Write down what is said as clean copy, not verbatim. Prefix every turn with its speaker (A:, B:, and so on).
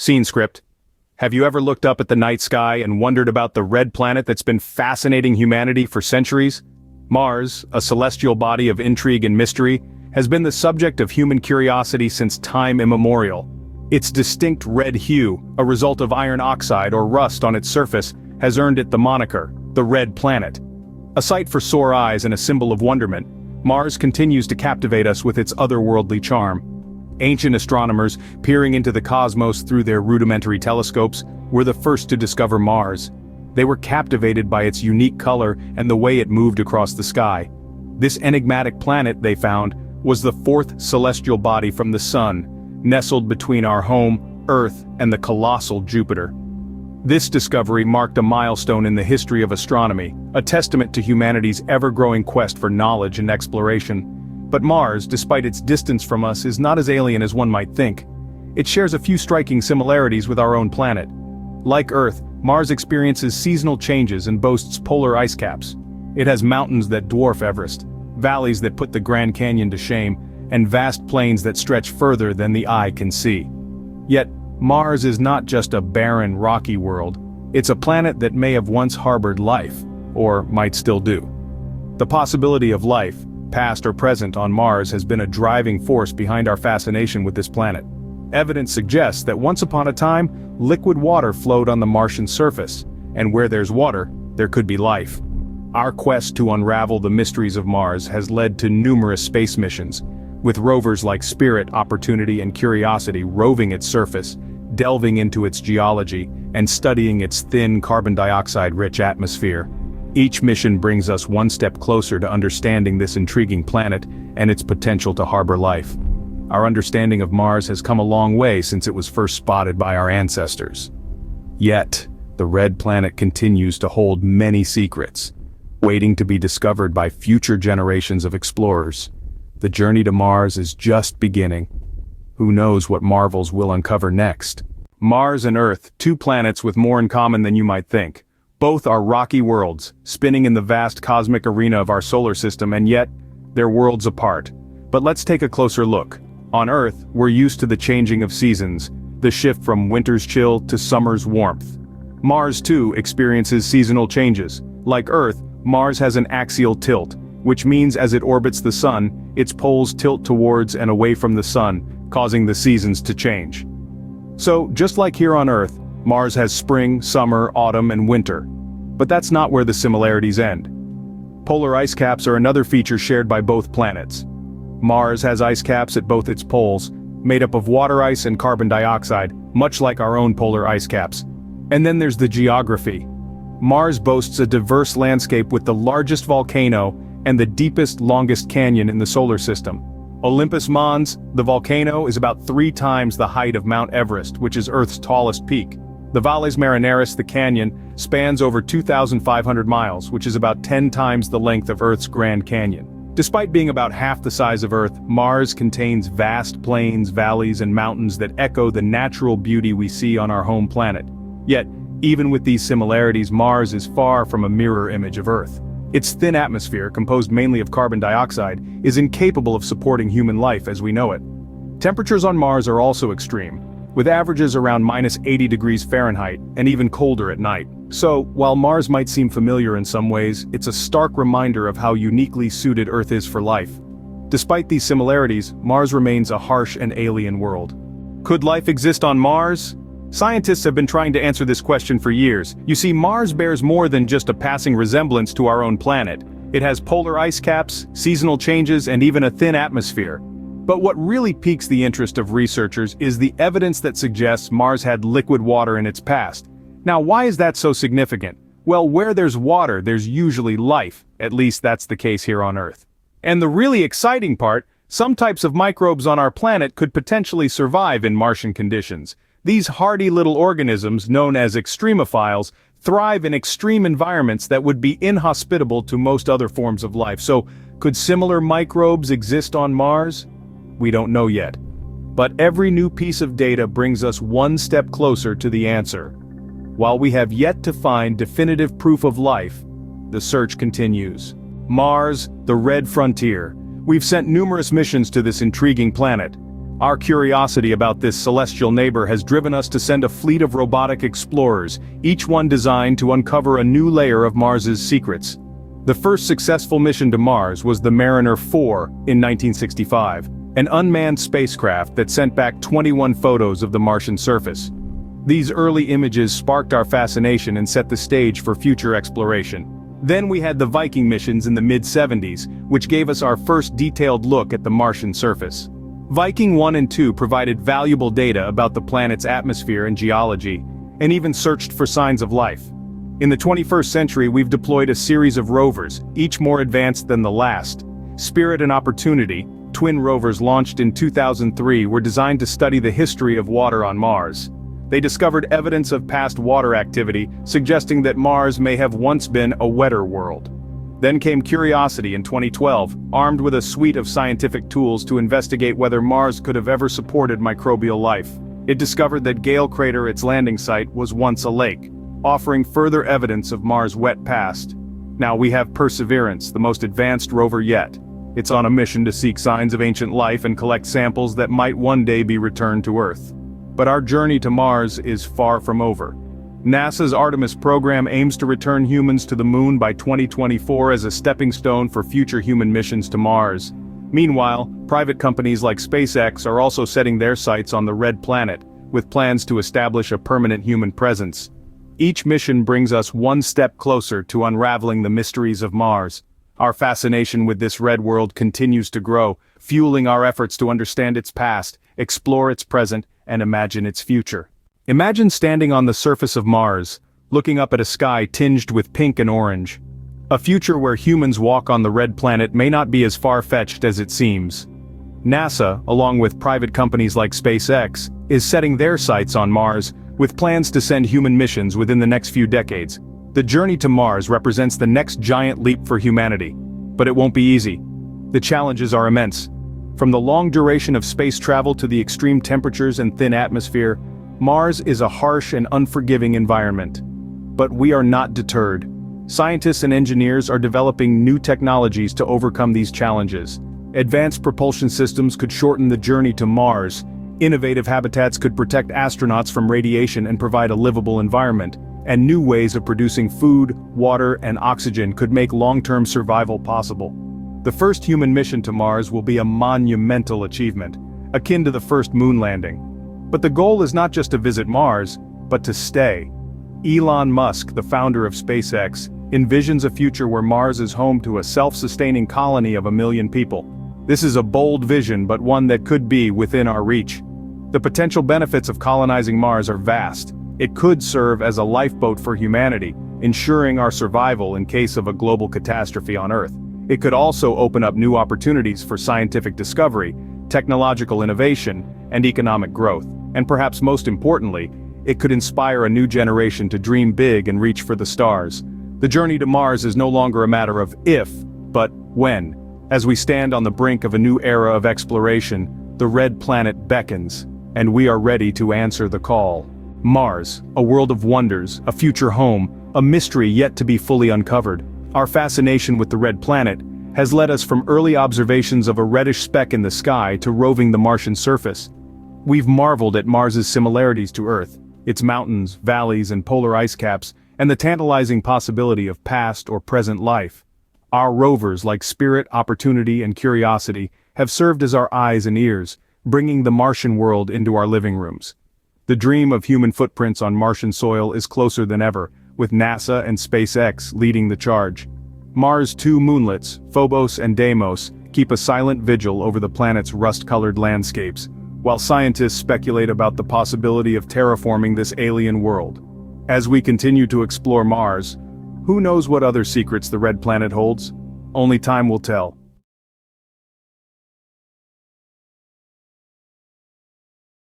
A: Scene script. Have you ever looked up at the night sky and wondered about the red planet that's been fascinating humanity for centuries? Mars, a celestial body of intrigue and mystery, has been the subject of human curiosity since time immemorial. Its distinct red hue, a result of iron oxide or rust on its surface, has earned it the moniker, the Red Planet. A sight for sore eyes and a symbol of wonderment, Mars continues to captivate us with its otherworldly charm. Ancient astronomers, peering into the cosmos through their rudimentary telescopes, were the first to discover Mars. They were captivated by its unique color and the way it moved across the sky. This enigmatic planet, they found, was the fourth celestial body from the Sun, nestled between our home, Earth, and the colossal Jupiter. This discovery marked a milestone in the history of astronomy, a testament to humanity's ever-growing quest for knowledge and exploration. But Mars, despite its distance from us, is not as alien as one might think. It shares a few striking similarities with our own planet. Like Earth, Mars experiences seasonal changes and boasts polar ice caps. It has mountains that dwarf Everest, valleys that put the Grand Canyon to shame, and vast plains that stretch further than the eye can see. Yet, Mars is not just a barren, rocky world. It's a planet that may have once harbored life, or might still do. The possibility of life, past or present, on Mars has been a driving force behind our fascination with this planet. Evidence suggests that once upon a time, liquid water flowed on the Martian surface, and where there's water, there could be life. Our quest to unravel the mysteries of Mars has led to numerous space missions, with rovers like Spirit, Opportunity, and Curiosity roving its surface, delving into its geology, and studying its thin carbon dioxide-rich atmosphere. Each mission brings us one step closer to understanding this intriguing planet and its potential to harbor life. Our understanding of Mars has come a long way since it was first spotted by our ancestors. Yet, the red planet continues to hold many secrets, waiting to be discovered by future generations of explorers. The journey to Mars is just beginning. Who knows what marvels we'll uncover next? Mars and Earth, two planets with more in common than you might think. Both are rocky worlds, spinning in the vast cosmic arena of our solar system, and yet, they're worlds apart. But let's take a closer look. On Earth, we're used to the changing of seasons, the shift from winter's chill to summer's warmth. Mars, too, experiences seasonal changes. Like Earth, Mars has an axial tilt, which means as it orbits the Sun, its poles tilt towards and away from the Sun, causing the seasons to change. So, just like here on Earth, Mars has spring, summer, autumn, and winter. But that's not where the similarities end. Polar ice caps are another feature shared by both planets. Mars has ice caps at both its poles, made up of water ice and carbon dioxide, much like our own polar ice caps. And then there's the geography. Mars boasts a diverse landscape with the largest volcano and the deepest, longest canyon in the solar system. Olympus Mons, the volcano, is about 3 times the height of Mount Everest, which is Earth's tallest peak. The Valles Marineris, the canyon, spans over 2,500 miles, which is about 10 times the length of Earth's Grand Canyon. Despite being about half the size of Earth, Mars contains vast plains, valleys, and mountains that echo the natural beauty we see on our home planet. Yet, even with these similarities, Mars is far from a mirror image of Earth. Its thin atmosphere, composed mainly of carbon dioxide, is incapable of supporting human life as we know it. Temperatures on Mars are also extreme, with averages around -80 degrees Fahrenheit, and even colder at night. So, while Mars might seem familiar in some ways, it's a stark reminder of how uniquely suited Earth is for life. Despite these similarities, Mars remains a harsh and alien world. Could life exist on Mars? Scientists have been trying to answer this question for years. You see, Mars bears more than just a passing resemblance to our own planet. It has polar ice caps, seasonal changes, and even a thin atmosphere. But what really piques the interest of researchers is the evidence that suggests Mars had liquid water in its past. Now, why is that so significant? Well, where there's water, there's usually life. At least that's the case here on Earth. And the really exciting part, some types of microbes on our planet could potentially survive in Martian conditions. These hardy little organisms, known as extremophiles, thrive in extreme environments that would be inhospitable to most other forms of life. So, could similar microbes exist on Mars? We don't know yet. But every new piece of data brings us one step closer to the answer. While we have yet to find definitive proof of life, the search continues. Mars, the Red Frontier. We've sent numerous missions to this intriguing planet. Our curiosity about this celestial neighbor has driven us to send a fleet of robotic explorers, each one designed to uncover a new layer of Mars's secrets. The first successful mission to Mars was the Mariner 4 in 1965, an unmanned spacecraft that sent back 21 photos of the Martian surface. These early images sparked our fascination and set the stage for future exploration. Then we had the Viking missions in the mid-70s, which gave us our first detailed look at the Martian surface. Viking 1 and 2 provided valuable data about the planet's atmosphere and geology, and even searched for signs of life. In the 21st century, we've deployed a series of rovers, each more advanced than the last. Spirit and Opportunity, twin rovers launched in 2003, were designed to study the history of water on Mars. They discovered evidence of past water activity, suggesting that Mars may have once been a wetter world. Then came Curiosity in 2012, armed with a suite of scientific tools to investigate whether Mars could have ever supported microbial life. It discovered that Gale Crater, its landing site, was once a lake, offering further evidence of Mars' wet past. Now we have Perseverance, the most advanced rover yet. It's on a mission to seek signs of ancient life and collect samples that might one day be returned to Earth. But our journey to Mars is far from over. NASA's Artemis program aims to return humans to the Moon by 2024 as a stepping stone for future human missions to Mars. Meanwhile, private companies like SpaceX are also setting their sights on the Red Planet, with plans to establish a permanent human presence. Each mission brings us one step closer to unraveling the mysteries of Mars. Our fascination with this red world continues to grow, fueling our efforts to understand its past, explore its present, and imagine its future. Imagine standing on the surface of Mars, looking up at a sky tinged with pink and orange. A future where humans walk on the red planet may not be as far-fetched as it seems. NASA, along with private companies like SpaceX, is setting their sights on Mars, with plans to send human missions within the next few decades. The journey to Mars represents the next giant leap for humanity. But it won't be easy. The challenges are immense. From the long duration of space travel to the extreme temperatures and thin atmosphere, Mars is a harsh and unforgiving environment. But we are not deterred. Scientists and engineers are developing new technologies to overcome these challenges. Advanced propulsion systems could shorten the journey to Mars. Innovative habitats could protect astronauts from radiation and provide a livable environment. And new ways of producing food, water, and oxygen could make long-term survival possible. The first human mission to Mars will be a monumental achievement, akin to the first moon landing. But the goal is not just to visit Mars, but to stay. Elon Musk, the founder of SpaceX, envisions a future where Mars is home to a self-sustaining colony of 1 million people. This is a bold vision, but one that could be within our reach. The potential benefits of colonizing Mars are vast. It could serve as a lifeboat for humanity, ensuring our survival in case of a global catastrophe on Earth. It could also open up new opportunities for scientific discovery, technological innovation, and economic growth. And perhaps most importantly, it could inspire a new generation to dream big and reach for the stars. The journey to Mars is no longer a matter of if, but when. As we stand on the brink of a new era of exploration, the red planet beckons, and we are ready to answer the call. Mars, a world of wonders, a future home, a mystery yet to be fully uncovered. Our fascination with the red planet has led us from early observations of a reddish speck in the sky to roving the Martian surface. We've marveled at Mars's similarities to Earth, its mountains, valleys, and polar ice caps, and the tantalizing possibility of past or present life. Our rovers like Spirit, Opportunity, and Curiosity have served as our eyes and ears, bringing the Martian world into our living rooms. The dream of human footprints on Martian soil is closer than ever, with NASA and SpaceX leading the charge. Mars' 2 moonlets, Phobos and Deimos, keep a silent vigil over the planet's rust-colored landscapes, while scientists speculate about the possibility of terraforming this alien world. As we continue to explore Mars, who knows what other secrets the red planet holds? Only time will tell.